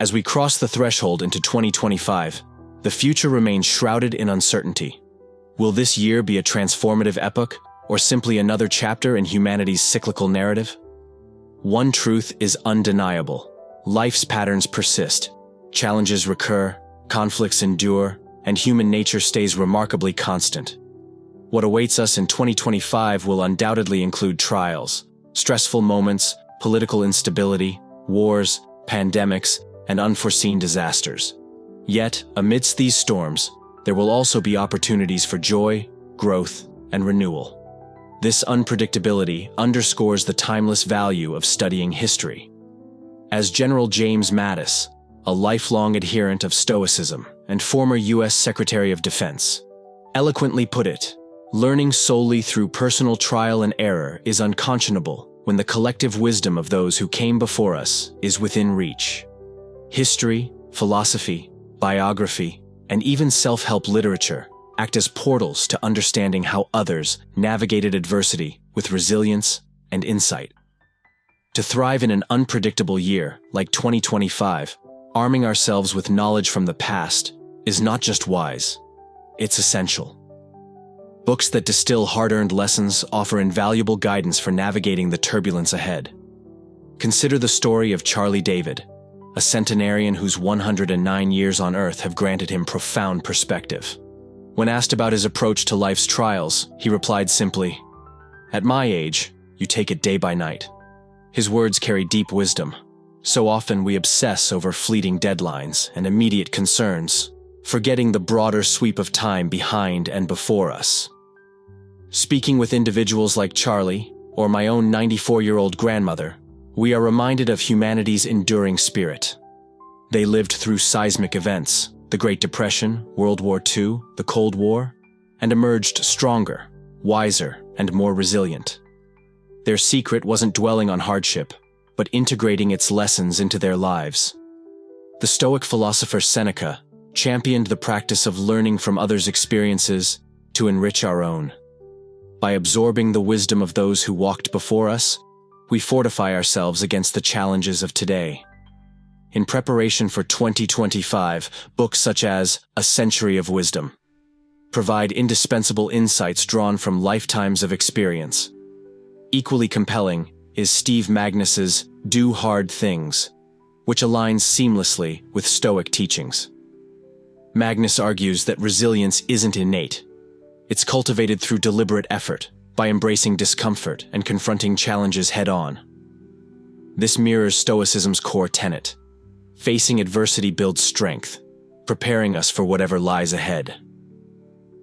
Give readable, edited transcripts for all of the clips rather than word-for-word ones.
As we cross the threshold into 2025, the future remains shrouded in uncertainty. Will this year be a transformative epoch, or simply another chapter in humanity's cyclical narrative? One truth is undeniable. Life's patterns persist. Challenges recur, conflicts endure, and human nature stays remarkably constant. What awaits us in 2025 will undoubtedly include trials, stressful moments, political instability, wars, pandemics, and unforeseen disasters. Yet, amidst these storms, there will also be opportunities for joy, growth, and renewal. This unpredictability underscores the timeless value of studying history. As General James Mattis, a lifelong adherent of Stoicism and former U.S. Secretary of Defense, eloquently put it, learning solely through personal trial and error is unconscionable when the collective wisdom of those who came before us is within reach. History, philosophy, biography, and even self-help literature act as portals to understanding how others navigated adversity with resilience and insight. To thrive in an unpredictable year like 2025, arming ourselves with knowledge from the past is not just wise, it's essential. Books that distill hard-earned lessons offer invaluable guidance for navigating the turbulence ahead. Consider the story of Charlie David, a centenarian whose 109 years on Earth have granted him profound perspective. When asked about his approach to life's trials, he replied simply, "At my age, you take it day by night." His words carry deep wisdom. So often we obsess over fleeting deadlines and immediate concerns, forgetting the broader sweep of time behind and before us. Speaking with individuals like Charlie, or my own 94-year-old grandmother, we are reminded of humanity's enduring spirit. They lived through seismic events, the Great Depression, World War II, the Cold War, and emerged stronger, wiser, and more resilient. Their secret wasn't dwelling on hardship, but integrating its lessons into their lives. The Stoic philosopher Seneca championed the practice of learning from others' experiences to enrich our own. By absorbing the wisdom of those who walked before us, we fortify ourselves against the challenges of today. In preparation for 2025, books such as A Century of Wisdom provide indispensable insights drawn from lifetimes of experience. Equally compelling is Steve Magnus's Do Hard Things, which aligns seamlessly with Stoic teachings. Magnus argues that resilience isn't innate. It's cultivated through deliberate effort, by embracing discomfort and confronting challenges head-on. This mirrors Stoicism's core tenet. Facing adversity builds strength, preparing us for whatever lies ahead.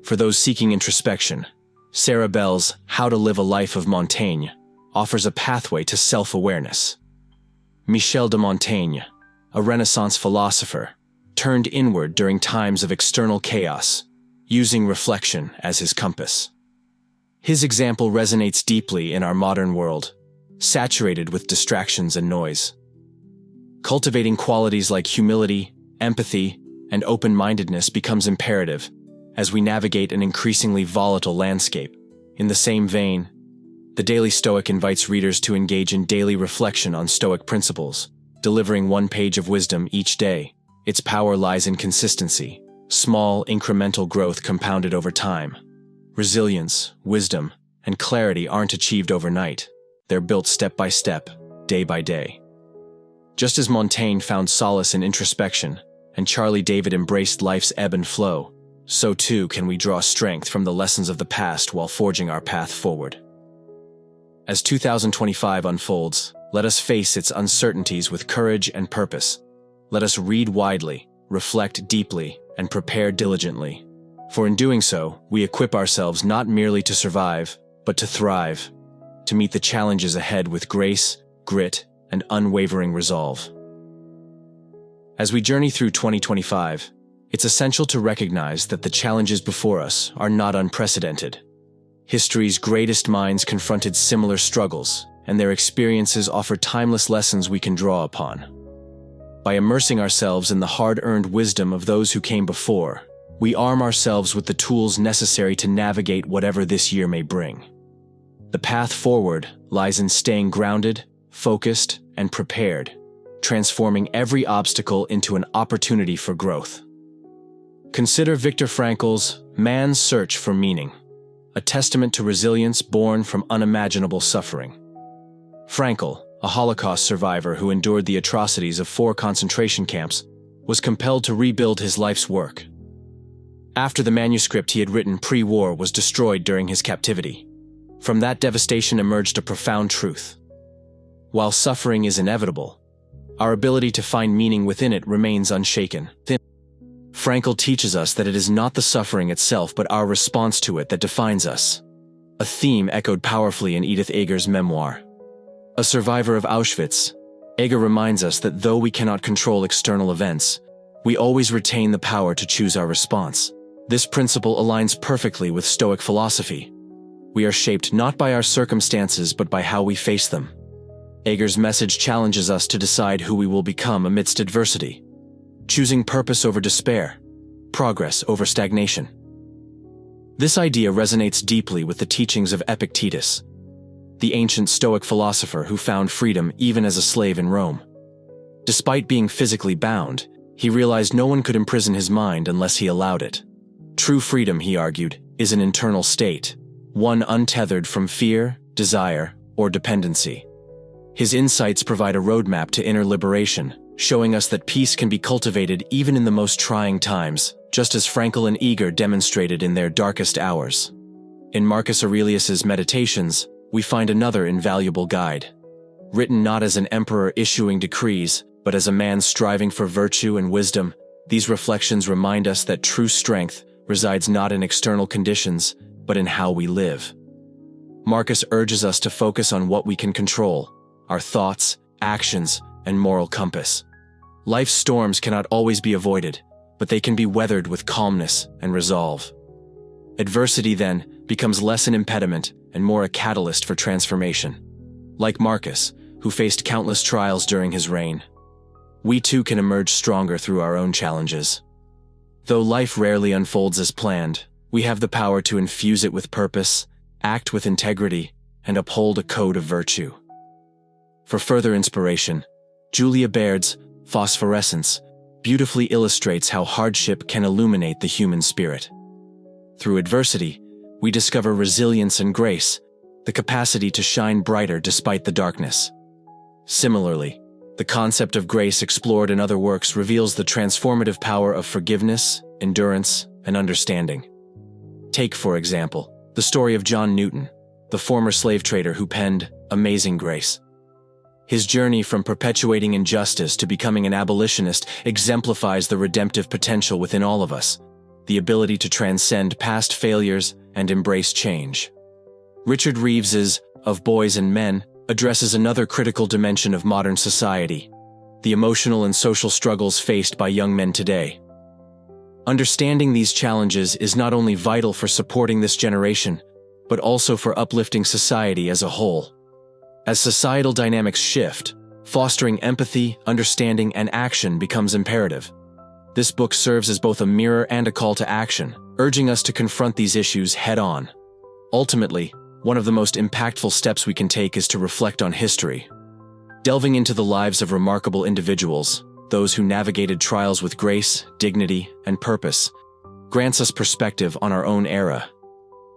For those seeking introspection, Sarah Bell's How to Live a Life of Montaigne offers a pathway to self-awareness. Michel de Montaigne, a Renaissance philosopher, turned inward during times of external chaos, using reflection as his compass. His example resonates deeply in our modern world, saturated with distractions and noise. Cultivating qualities like humility, empathy, and open-mindedness becomes imperative as we navigate an increasingly volatile landscape. In the same vein, the Daily Stoic invites readers to engage in daily reflection on Stoic principles, delivering one page of wisdom each day. Its power lies in consistency, small, incremental growth compounded over time. Resilience, wisdom, and clarity aren't achieved overnight. They're built step by step, day by day. Just as Montaigne found solace in introspection, and Charlie David embraced life's ebb and flow, so too can we draw strength from the lessons of the past while forging our path forward. As 2025 unfolds, let us face its uncertainties with courage and purpose. Let us read widely, reflect deeply, and prepare diligently. For in doing so, we equip ourselves not merely to survive, but to thrive, to meet the challenges ahead with grace, grit, and unwavering resolve. As we journey through 2025, it's essential to recognize that the challenges before us are not unprecedented. History's greatest minds confronted similar struggles, and their experiences offer timeless lessons we can draw upon. By immersing ourselves in the hard-earned wisdom of those who came before, we arm ourselves with the tools necessary to navigate whatever this year may bring. The path forward lies in staying grounded, focused, and prepared, transforming every obstacle into an opportunity for growth. Consider Viktor Frankl's Man's Search for Meaning, a testament to resilience born from unimaginable suffering. Frankl, a Holocaust survivor who endured the atrocities of 4 concentration camps, was compelled to rebuild his life's work. After the manuscript he had written pre-war was destroyed during his captivity, from that devastation emerged a profound truth. While suffering is inevitable, our ability to find meaning within it remains unshaken. Frankl teaches us that it is not the suffering itself but our response to it that defines us, a theme echoed powerfully in Edith Eger's memoir. A survivor of Auschwitz, Eger reminds us that though we cannot control external events, we always retain the power to choose our response. This principle aligns perfectly with Stoic philosophy. We are shaped not by our circumstances but by how we face them. Eger's message challenges us to decide who we will become amidst adversity, choosing purpose over despair, progress over stagnation. This idea resonates deeply with the teachings of Epictetus, the ancient Stoic philosopher who found freedom even as a slave in Rome. Despite being physically bound, he realized no one could imprison his mind unless he allowed it. True freedom, he argued, is an internal state, one untethered from fear, desire, or dependency. His insights provide a roadmap to inner liberation, showing us that peace can be cultivated even in the most trying times, just as Frankl and Eger demonstrated in their darkest hours. In Marcus Aurelius's Meditations, we find another invaluable guide. Written not as an emperor issuing decrees, but as a man striving for virtue and wisdom, these reflections remind us that true strength resides not in external conditions, but in how we live. Marcus urges us to focus on what we can control, our thoughts, actions, and moral compass. Life's storms cannot always be avoided, but they can be weathered with calmness and resolve. Adversity, then, becomes less an impediment and more a catalyst for transformation. Like Marcus, who faced countless trials during his reign, we too can emerge stronger through our own challenges. Though life rarely unfolds as planned, we have the power to infuse it with purpose, act with integrity, and uphold a code of virtue. For further inspiration, Julia Baird's Phosphorescence beautifully illustrates how hardship can illuminate the human spirit. Through adversity, we discover resilience and grace, the capacity to shine brighter despite the darkness. Similarly, the concept of grace explored in other works reveals the transformative power of forgiveness, endurance, and understanding. Take, for example, the story of John Newton, the former slave trader who penned Amazing Grace. His journey from perpetuating injustice to becoming an abolitionist exemplifies the redemptive potential within all of us, the ability to transcend past failures and embrace change. Richard Reeves's Of Boys and Men addresses another critical dimension of modern society, the emotional and social struggles faced by young men today. Understanding these challenges is not only vital for supporting this generation, but also for uplifting society as a whole. As societal dynamics shift, fostering empathy, understanding, and action becomes imperative. This book serves as both a mirror and a call to action, urging us to confront these issues head-on. Ultimately, one of the most impactful steps we can take is to reflect on history. Delving into the lives of remarkable individuals, those who navigated trials with grace, dignity, and purpose, grants us perspective on our own era.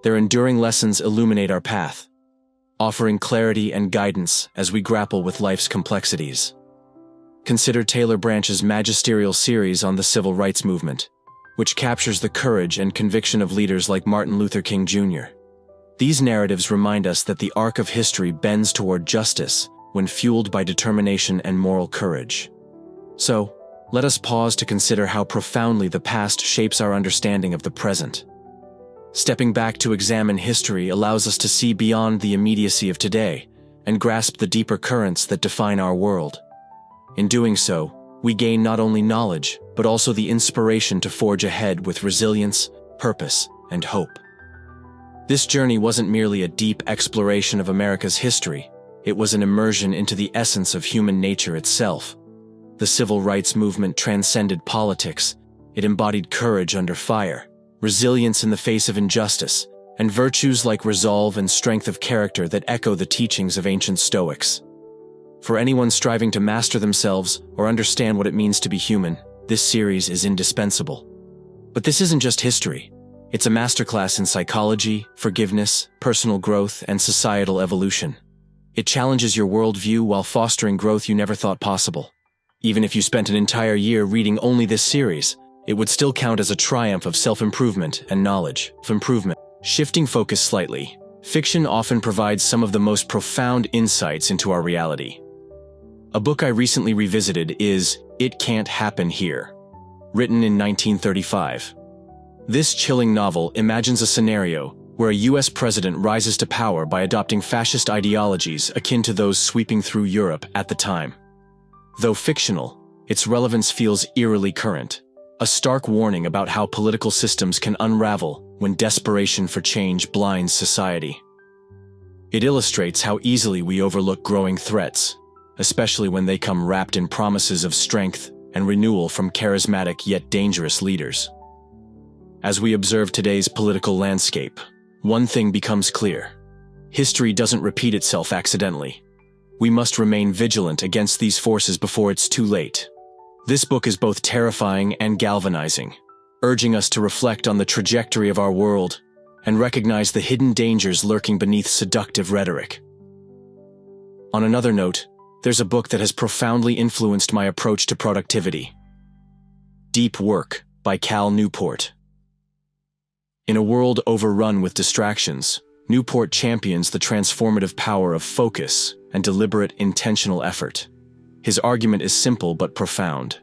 Their enduring lessons illuminate our path, offering clarity and guidance as we grapple with life's complexities. Consider Taylor Branch's magisterial series on the civil rights movement, which captures the courage and conviction of leaders like Martin Luther King Jr. These narratives remind us that the arc of history bends toward justice when fueled by determination and moral courage. So, let us pause to consider how profoundly the past shapes our understanding of the present. Stepping back to examine history allows us to see beyond the immediacy of today and grasp the deeper currents that define our world. In doing so, we gain not only knowledge, but also the inspiration to forge ahead with resilience, purpose, and hope. This journey wasn't merely a deep exploration of America's history, it was an immersion into the essence of human nature itself. The civil rights movement transcended politics. It embodied courage under fire, resilience in the face of injustice, and virtues like resolve and strength of character that echo the teachings of ancient Stoics. For anyone striving to master themselves or understand what it means to be human, this series is indispensable. But this isn't just history. It's a masterclass in psychology, forgiveness, personal growth, and societal evolution. It challenges your worldview while fostering growth you never thought possible. Even if you spent an entire year reading only this series, it would still count as a triumph of self-improvement and knowledge of improvement. Shifting focus slightly, fiction often provides some of the most profound insights into our reality. A book I recently revisited is It Can't Happen Here, written in 1935. This chilling novel imagines a scenario where a US president rises to power by adopting fascist ideologies akin to those sweeping through Europe at the time. Though fictional, its relevance feels eerily current, a stark warning about how political systems can unravel when desperation for change blinds society. It illustrates how easily we overlook growing threats, especially when they come wrapped in promises of strength and renewal from charismatic yet dangerous leaders. As we observe today's political landscape, one thing becomes clear. History doesn't repeat itself accidentally. We must remain vigilant against these forces before it's too late. This book is both terrifying and galvanizing, urging us to reflect on the trajectory of our world and recognize the hidden dangers lurking beneath seductive rhetoric. On another note, there's a book that has profoundly influenced my approach to productivity. Deep Work by Cal Newport. In a world overrun with distractions, Newport champions the transformative power of focus and deliberate, intentional effort. His argument is simple but profound.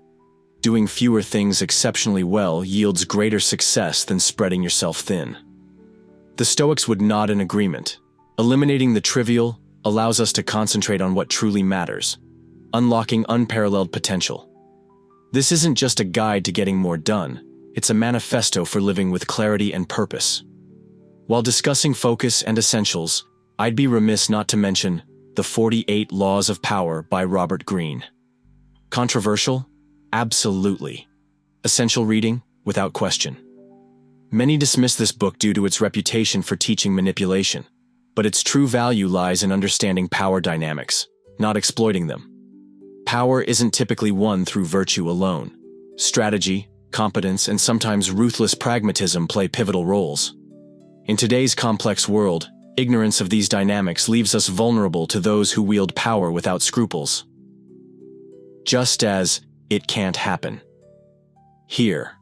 Doing fewer things exceptionally well yields greater success than spreading yourself thin. The Stoics would nod in agreement. Eliminating the trivial allows us to concentrate on what truly matters, unlocking unparalleled potential. This isn't just a guide to getting more done, it's a manifesto for living with clarity and purpose. While discussing focus and essentials, I'd be remiss not to mention The 48 Laws of Power by Robert Greene. Controversial? Absolutely. Essential reading? Without question. Many dismiss this book due to its reputation for teaching manipulation, but its true value lies in understanding power dynamics, not exploiting them. Power isn't typically won through virtue alone. Strategy, competence, and sometimes ruthless pragmatism play pivotal roles. In today's complex world, ignorance of these dynamics leaves us vulnerable to those who wield power without scruples. Just as It Can't Happen Here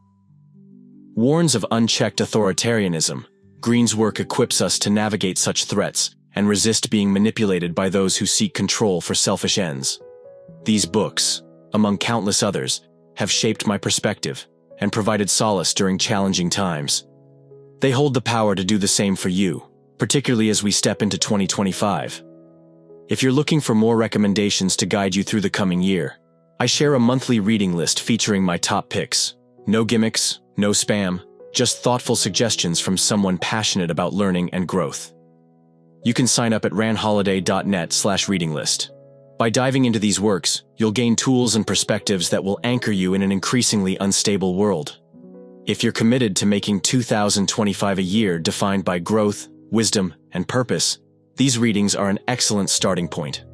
warns of unchecked authoritarianism, Greene's work equips us to navigate such threats and resist being manipulated by those who seek control for selfish ends. These books, among countless others, have shaped my perspective and provided solace during challenging times. They hold the power to do the same for you, particularly as we step into 2025. If you're looking for more recommendations to guide you through the coming year, I share a monthly reading list featuring my top picks. No gimmicks, no spam, just thoughtful suggestions from someone passionate about learning and growth. You can sign up at ranholiday.net/reading list. By diving into these works, you'll gain tools and perspectives that will anchor you in an increasingly unstable world. If you're committed to making 2025 a year defined by growth, wisdom, and purpose, these readings are an excellent starting point.